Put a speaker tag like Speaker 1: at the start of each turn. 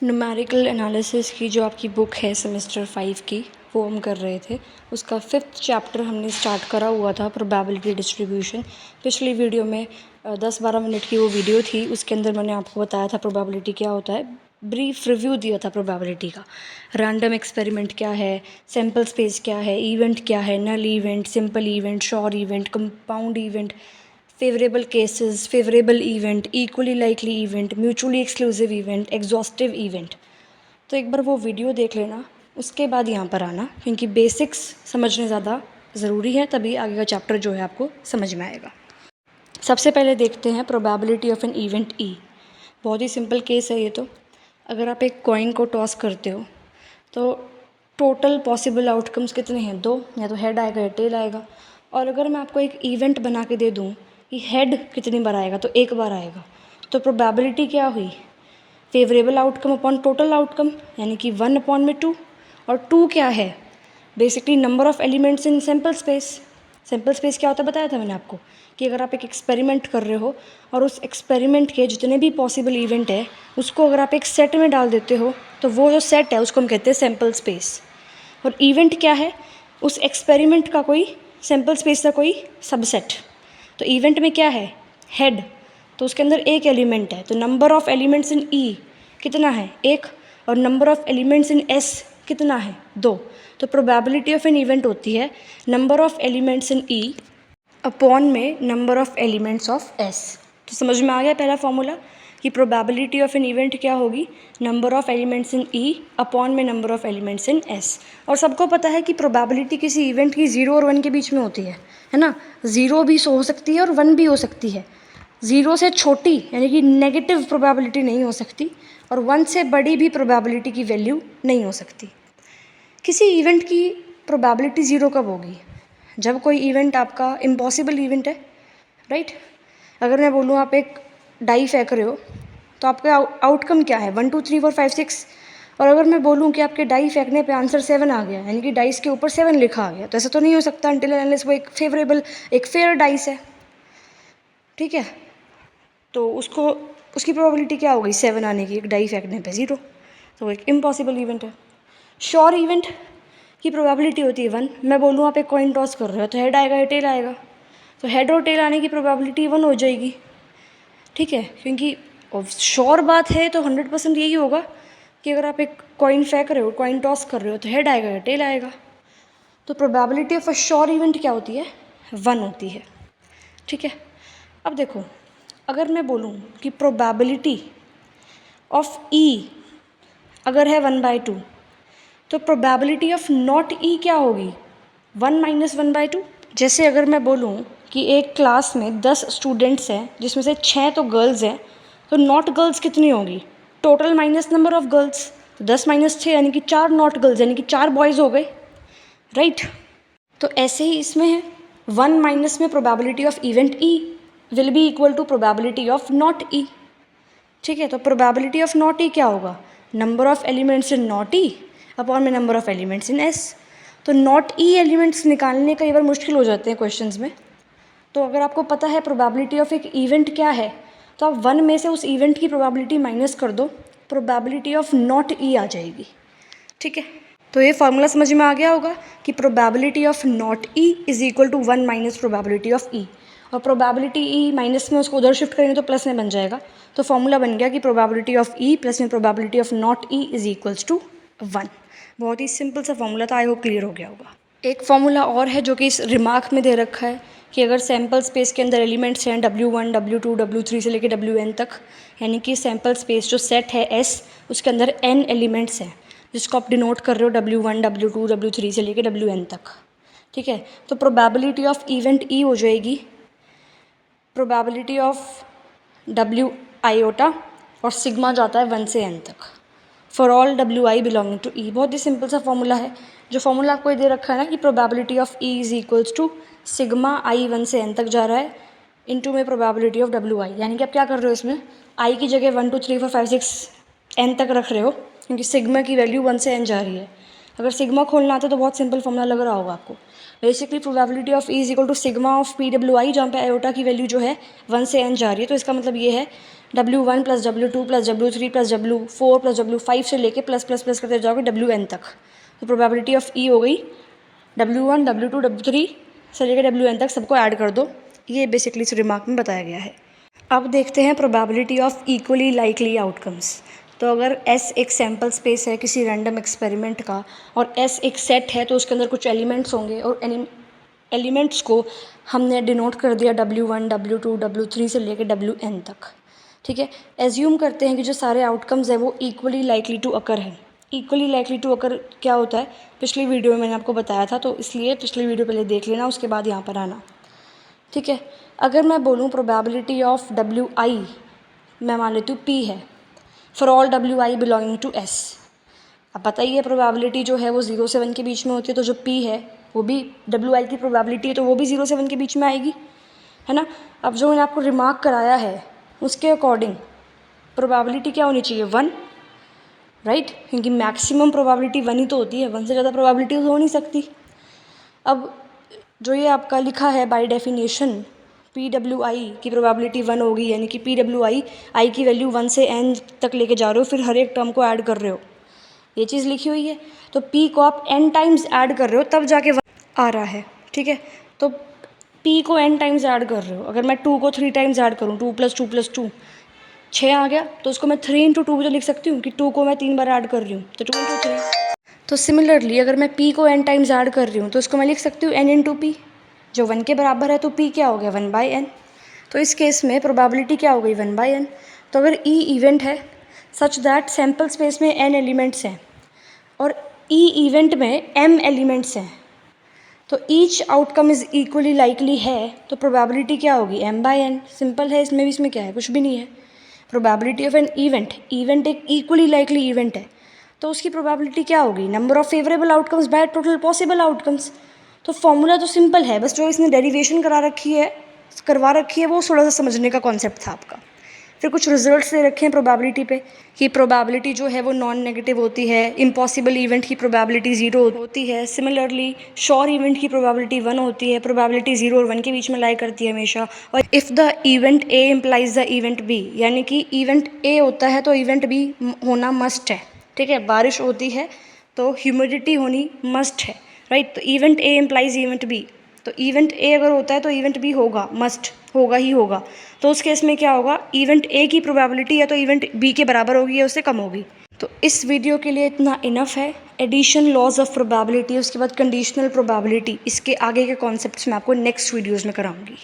Speaker 1: Numerical analysis की जो आपकी बुक है सेमेस्टर 5 की, वो हम कर रहे थे। उसका 5th चैप्टर हमने स्टार्ट करा हुआ था, प्रोबेबिलिटी डिस्ट्रीब्यूशन। पिछली वीडियो में 10-12 मिनट की वो वीडियो थी, उसके अंदर मैंने आपको बताया था प्रोबेबिलिटी क्या होता है, ब्रीफ रिव्यू दिया था प्रोबेबिलिटी का। रैंडम एक्सपेरिमेंट क्या है, सैम्पल स्पेस क्या है, इवेंट क्या है, null event, simple event, sure event, compound event, favourable cases, favourable event, equally likely event, mutually exclusive event, exhaustive event. तो एक बार वो वीडियो देख लेना, उसके बाद यहाँ पर आना, क्योंकि बेसिक्स समझने ज़्यादा ज़रूरी है, तभी आगे का चैप्टर जो है आपको समझ में आएगा। सबसे पहले देखते हैं probability of an event E. बहुत ही सिंपल केस है ये तो। अगर आप एक कॉइन को टॉस करते हो तो टोटल पॉसिबल आउटकम्स कितने हैं? 2, या तो हेड आएगा या टेल आएगा। और अगर मैं आपको एक इवेंट बना के दे दूँ कि हेड कितनी बार आएगा, तो एक बार आएगा, तो प्रोबेबिलिटी क्या हुई? Favourable outcome upon total outcome, यानी कि 1/2। और 2 क्या है? Basically number of elements in sample space. Sample space क्या होता है बताया था मैंने आपको, कि अगर आप एक एक्सपेरिमेंट कर रहे हो और उस एक्सपेरिमेंट के जितने भी पॉसिबल इवेंट है उसको अगर आप एक सेट में डाल देते हो, तो वो जो सेट है उसको हम कहते हैं सैम्पल स्पेस। और इवेंट क्या है? उस एक्सपेरिमेंट का कोई सैम्पल स्पेस का कोई सबसेट। तो इवेंट में क्या है? हेड, तो उसके अंदर एक एलिमेंट है, तो नंबर ऑफ एलिमेंट्स इन ई कितना है? 1। और number of elements in S कितना है? 2। तो प्रोबेबिलिटी ऑफ एन इवेंट होती है number of elements in E upon में number of elements of S. तो समझ में आ गया पहला फॉर्मूला कि प्रोबेबिलिटी ऑफ एन इवेंट क्या होगी? Number of elements in E upon में number of elements in S. और सबको पता है कि प्रोबेबिलिटी किसी इवेंट की 0 और 1 के बीच में होती है ना? 0 भी हो सकती है और 1 भी हो सकती है। 0 से छोटी यानी कि नेगेटिव प्रोबेबिलिटी नहीं हो सकती, और 1 से बड़ी भी प्रोबेबिलिटी की वैल्यू नहीं हो सकती। किसी इवेंट की प्रोबेबिलिटी 0 कब होगी? जब कोई इवेंट आपका इम्पॉसिबल इवेंट है, राइट? अगर मैं बोलूँ आप एक डाई फेंक रहे हो, तो आपका आउटकम क्या है? 1 2 3 4 5 6। और अगर मैं बोलूँ कि आपके डाई फेंकने पे आंसर 7 आ गया, यानी कि डाइस के ऊपर 7 लिखा आ गया, तो ऐसा तो नहीं हो सकता अनटिल अनलेस वो एक फेयर डाइस है, ठीक है? तो उसकी प्रोबेबिलिटी क्या हो गई 7 आने की? एक डाई फेंकने पे 0, तो वो एक इम्पॉसिबल इवेंट है। श्योर इवेंट की प्रोबेबिलिटी होती है 1। मैं बोलूँ आप एक कॉइन टॉस कर रहे हो, तो हेड आएगा या टेल आएगा, तो हेड और टेल आने की प्रोबेबिलिटी 1 हो जाएगी, ठीक है? क्योंकि श्योर बात है तो 100% यही होगा कि अगर आप एक कॉइन फेंक रहे हो, कॉइन टॉस कर रहे हो, तो हेड आएगा या टेल आएगा। तो probability of a sure event क्या होती है? 1 होती है, ठीक है? अब देखो, अगर मैं बोलूँ कि प्रोबेबिलिटी ऑफ ई अगर है 1/2, तो प्रोबेबिलिटी ऑफ नॉट ई क्या होगी? 1 - 1/2। जैसे अगर मैं बोलूँ कि एक क्लास में 10 स्टूडेंट्स हैं जिसमें से 6 तो गर्ल्स हैं, तो नॉट गर्ल्स कितनी होगी? Total minus number of girls, तो 10 - 6 यानी कि 4 नॉट गर्ल्स, यानी कि 4 बॉयज़ हो गए, राइट? तो ऐसे ही इसमें है 1 माइनस में probability of event E will be equal to probability of not E, ठीक है? तो प्रोबेबिलिटी ऑफ नॉट ई क्या होगा? Number of elements in not E upon में number of elements in S. तो नॉट ई एलिमेंट्स निकालने कई बार मुश्किल हो जाते हैं क्वेश्चंस में, तो अगर आपको पता है प्रोबेबिलिटी ऑफ एक इवेंट क्या है, तो आप 1 में से उस इवेंट की प्रोबेबिलिटी माइनस कर दो, प्रोबेबिलिटी ऑफ नॉट ई आ जाएगी, ठीक है? तो ये फार्मूला समझ में आ गया होगा कि probability of not E is equal to 1 minus probability of E. और प्रोबेबिलिटी ई माइनस में उसको उधर शिफ्ट करेंगे तो प्लस में बन जाएगा, तो फॉर्मूला बन गया कि प्रोबेबिलिटी ऑफ ई प्लस में probability of not E is equals to 1। बहुत ही सिंपल सा फॉर्मूला था, आई होप क्लियर हो गया होगा। एक फॉर्मूला और है जो कि इस रिमार्क में दे रखा है कि अगर सैम्पल स्पेस के अंदर एलिमेंट्स हैं W1 W2 W3 से लेकर Wn तक, यानी कि सैम्पल स्पेस जो सेट है S, उसके अंदर n एलिमेंट्स हैं जिसको आप डिनोट कर रहे हो W1 W2 W3 से लेकर Wn तक, ठीक है? तो प्रोबेबिलिटी ऑफ इवेंट ई हो जाएगी प्रोबेबिलिटी ऑफ W आयोटा, और सिग्मा जाता है 1 से n तक, for all WI belonging to E। बहुत ही सिंपल सा फॉर्मूला है, जो फॉर्मूला आपको दे रखा है ना कि probability of E is equals to sigma I 1 से n तक जा रहा है इनटू में प्रोबेबिलिटी ऑफ WI। यानी कि आप क्या कर रहे हो इसमें, I की जगह 1 2 3 4 5 6 n तक रख रहे हो, क्योंकि सिग्मा की वैल्यू 1 से n जा रही है। अगर सिग्मा खोलना आता तो बहुत सिंपल फॉर्मूला लग रहा होगा आपको। Basically probability of E is equal to sigma of PWI, जहाँ पे आयोटा की वैल्यू जो है 1 से n जा रही है, तो इसका मतलब ये है W1 plus W2 plus W3 plus W4 plus W5 से लेके प्लस प्लस प्लस करते जाओगे WN तक। तो प्रोबेबिलिटी ऑफ E हो गई W1 W2 W3 से लेकर WN तक, सबको ऐड कर दो। ये बेसिकली इस रिमार्क में बताया गया है। अब देखते हैं probability of equally likely outcomes. तो अगर S एक सैम्पल स्पेस है किसी रैंडम एक्सपेरिमेंट का और S एक सेट है, तो उसके अंदर कुछ एलिमेंट्स होंगे और एलिमेंट्स को हमने डिनोट कर दिया W1 W2 W3 से लेकर WN तक। ठीक है, एज्यूम करते हैं कि जो सारे आउटकम्स हैं वो इक्वली लाइकली टू अकर हैं। इक्वली लाइकली टू अकर क्या होता है, पिछली वीडियो में मैंने आपको बताया था, तो इसलिए पिछली वीडियो पहले देख लेना, उसके बाद यहाँ पर आना। ठीक है, अगर मैं बोलूँ प्रोबेबिलिटी ऑफ WI, मैं मान लेती हूँ P है, for all WI belonging to S। अब पता ही है प्रोबेबिलिटी जो है वो 0 से 1 के बीच में होती है, तो जो P है वो भी WI की प्रोबेबिलिटी है, तो वो भी 0 से 1 के बीच में आएगी, है ना। अब जो मैंने आपको रिमार्क कराया है उसके अकॉर्डिंग प्रोबेबिलिटी क्या होनी चाहिए, 1, राइट, क्योंकि मैक्सिमम प्रोबेबिलिटी 1 ही तो होती है, 1 से ज़्यादा प्रोबेबिलिटी तो हो नहीं सकती। अब जो ये आपका लिखा है बाय डेफिनेशन PWI की प्रोबेबिलिटी 1 होगी, यानी कि PWI I की वैल्यू 1 से N तक लेके जा रहे हो, फिर हर एक टर्म को ऐड कर रहे हो, ये चीज़ लिखी हुई है। तो P को आप N टाइम्स ऐड कर रहे हो तब जाके 1 आ रहा है। ठीक है, तो P को N टाइम्स ऐड कर रहे हो। अगर मैं 2 को 3 टाइम्स ऐड करूँ, 2 + 2 + 2 6 आ गया, तो उसको मैं 3 × 2 भी तो लिख सकती हूँ कि 2 को मैं 3 बार ऐड कर रही हूँ, तो 2 × 3। तो सिमिलरली अगर मैं P को N टाइम्स ऐड कर रही हूँ तो इसको मैं लिख सकती हूँ N × P, जो 1 के बराबर है, तो P क्या हो गया, 1/N। तो इस केस में प्रोबेबिलिटी क्या हो गई, 1/N। तो अगर E इवेंट है सच दैट सैम्पल स्पेस में N एलिमेंट्स हैं और E इवेंट में M एलिमेंट्स हैं, तो each outcome is equally likely है, तो प्रोबेबिलिटी क्या होगी, M/N। सिंपल है, इसमें क्या है, कुछ भी नहीं है। प्रोबेबिलिटी ऑफ एन इवेंट एक इक्वली लाइकली इवेंट है, तो उसकी प्रोबेबिलिटी क्या होगी, number of favourable outcomes by total possible outcomes. तो फॉर्मूला तो सिंपल है, बस जो इसने डेरिवेशन करवा रखी है वो थोड़ा सा समझने का कॉन्सेप्ट था आपका। फिर कुछ रिजल्ट्स दे रखे हैं प्रोबेबिलिटी पे कि प्रोबेबिलिटी जो है वो नॉन नेगेटिव होती है, इम्पॉसिबल इवेंट की प्रोबेबिलिटी 0 होती है, सिमिलरली श्योर इवेंट की प्रोबेबिलिटी 1 होती है, प्रोबेबिलिटी 0 और 1 के बीच में लाई करती है हमेशा। और if the event A implies the event B, यानी कि इवेंट A होता है तो इवेंट B होना मस्ट है। ठीक है, बारिश होती है तो ह्यूमिडिटी होनी मस्ट है, राइट। तो event A implies event B, तो इवेंट A अगर होता है तो इवेंट B होगा, मस्ट होगा ही होगा। तो उस केस में क्या होगा, इवेंट A की प्रोबेबिलिटी या तो इवेंट B के बराबर होगी या उससे कम होगी। तो इस वीडियो के लिए इतना इनफ है। एडिशन, लॉज ऑफ प्रोबेबिलिटी, उसके बाद कंडीशनल प्रोबेबिलिटी, इसके आगे के कॉन्सेप्ट्स मैं आपको नेक्स्ट वीडियोज़ में कराऊंगी।